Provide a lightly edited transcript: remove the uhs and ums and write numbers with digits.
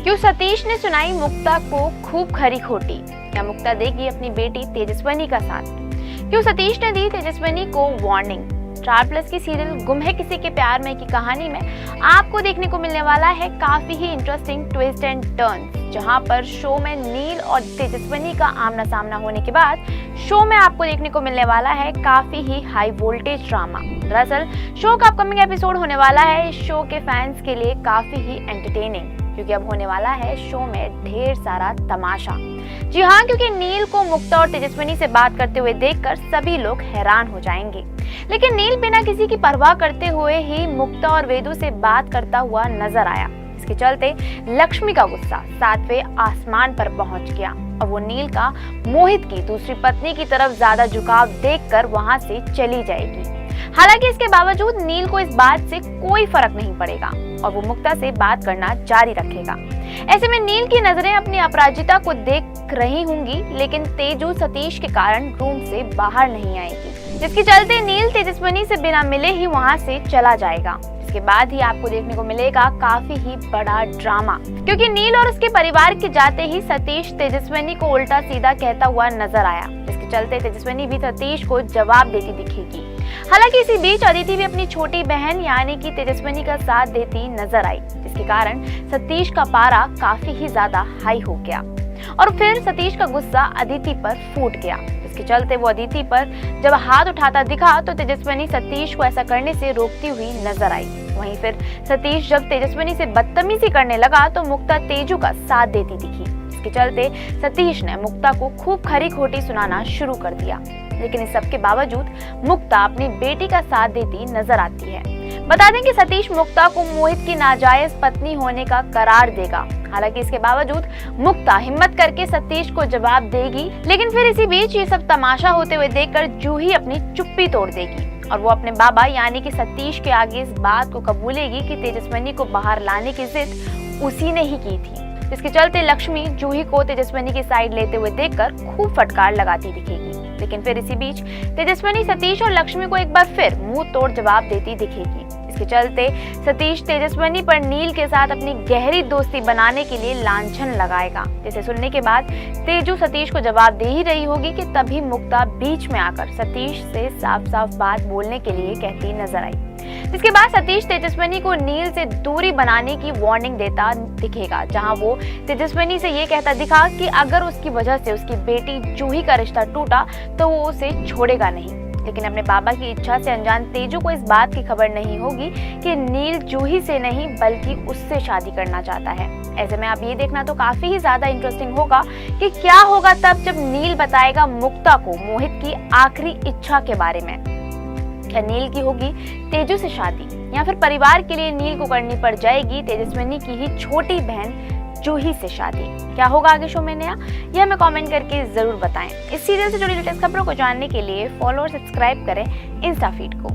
क्यों सतीश ने सुनाई मुक्ता को खूब खरी खोटी, क्या मुक्ता देगी अपनी बेटी तेजस्विनी का साथ? क्यों सतीश ने दी तेजस्विनी को वार्निंग? स्टार प्लस की सीरियल गुम है किसी के प्यार में की कहानी में आपको देखने को मिलने वाला है काफी ही इंटरेस्टिंग ट्विस्ट एंड टर्न्स, जहां पर शो में नील और तेजस्विनी का आमना सामना होने के बाद शो में आपको देखने को मिलने वाला है काफी ही हाई वोल्टेज ड्रामा। दरअसल शो का अपकमिंग एपिसोड होने वाला है इस शो के फैंस के लिए काफी ही एंटरटेनिंग, क्योंकि अब होने वाला है शो में ढेर सारा तमाशा। जी हाँ, क्योंकि नील को मुक्ता और तेजस्विनी से बात करते हुए देखकर सभी लोग हैरान हो जाएंगे। लेकिन नील बिना किसी की परवाह करते हुए ही मुक्ता और वेदु से बात करता हुआ नजर आया। इसके चलते लक्ष्मी का गुस्सा 7वें आसमान पर पहुंच गया और वो नील का मोहित की दूसरी पत्नी की तरफ ज्यादा झुकाव देखकर वहां से चली जाएगी। हालांकि इसके बावजूद नील को इस बात से कोई फर्क नहीं पड़ेगा और वो मुक्ता से बात करना जारी रखेगा। ऐसे में नील की नजरें अपनी अपराजिता को देख रही होंगी, लेकिन तेजू सतीश के कारण रूम से बाहर नहीं आएगी, जिसके चलते नील तेजस्विनी से बिना मिले ही वहां से चला जाएगा। इसके बाद ही आपको देखने को मिलेगा काफी ही बड़ा ड्रामा, क्योंकि नील और उसके परिवार के जाते ही सतीश तेजस्विनी को उल्टा सीधा कहता हुआ नजर आया। इसके चलते तेजस्विनी भी सतीश को जवाब देती दिखेगी। हालांकि इसी बीच अदिति भी अपनी छोटी बहन यानी कि तेजस्विनी का साथ देती नजर आई, जिसके कारण सतीश का पारा काफी ही ज्यादा हाई हो गया और फिर सतीश का गुस्सा अदिति पर फूट गया। इसके चलते वो अदिति पर जब हाथ उठाता दिखा तो तेजस्विनी सतीश को ऐसा करने से रोकती हुई नजर आई। वहीं फिर सतीश जब तेजस्विनी से बदतमीजी करने लगा तो मुक्ता तेजू का साथ देती दिखी। इसके चलते सतीश ने मुक्ता को खूब खरी खोटी सुनाना शुरू कर दिया, लेकिन इस सब के बावजूद मुक्ता अपनी बेटी का साथ देती नजर आती है। बता दें कि सतीश मुक्ता को मोहित की नाजायज पत्नी होने का करार देगा। हालांकि इसके बावजूद मुक्ता हिम्मत करके सतीश को जवाब देगी, लेकिन फिर इसी बीच ये सब तमाशा होते हुए देखकर जूही अपनी चुप्पी तोड़ देगी और वो अपने बाबा यानी कि सतीश के आगे इस बात को कबूलेगी कि तेजस्विनी को बाहर लाने की जिद उसी ने ही की थी। इसके चलते लक्ष्मी जूही को तेजस्विनी की साइड लेते हुए देखकर खूब फटकार लगाती दिखेगी। लेकिन फिर इसी बीच तेजस्विनी सतीश और लक्ष्मी को एक बार फिर मुंह तोड़ जवाब देती दिखेगी। इसके चलते सतीश तेजस्विनी पर नील के साथ अपनी गहरी दोस्ती बनाने के लिए लांछन लगाएगा, जिसे सुनने के बाद तेजू सतीश को जवाब दे ही रही होगी कि तभी मुक्ता बीच में आकर सतीश से साफ साफ बात बोलने के लिए कहती नजर आई। इसके बाद सतीश तेजस्विनी को नील से दूरी बनाने की वार्निंग देता दिखेगा, जहां वो तेजस्विनी से ये कहता दिखा कि अगर उसकी वजह से उसकी बेटी जूही का रिश्ता टूटा तो वो उसे छोड़ेगा नहीं। लेकिन अपने बाबा की इच्छा से अनजान तेजू को इस बात की खबर नहीं होगी कि नील जूही से नहीं बल्कि उससे शादी करना चाहता है। ऐसे में अब ये देखना तो काफी ही ज्यादा इंटरेस्टिंग होगा कि क्या होगा तब जब नील बताएगा मुक्ता को मोहित की आखिरी इच्छा के बारे में। क्या नील की होगी तेजू से शादी या फिर परिवार के लिए नील को करनी पड़ जाएगी तेजस्विनी की ही छोटी बहन जूही से शादी? क्या होगा आगे शो में नया, यह हमें कमेंट करके जरूर बताएं। इस सीरियल से जुड़ी लेटेस्ट खबरों को जानने के लिए फॉलो और सब्सक्राइब करें इंस्टा फीड को।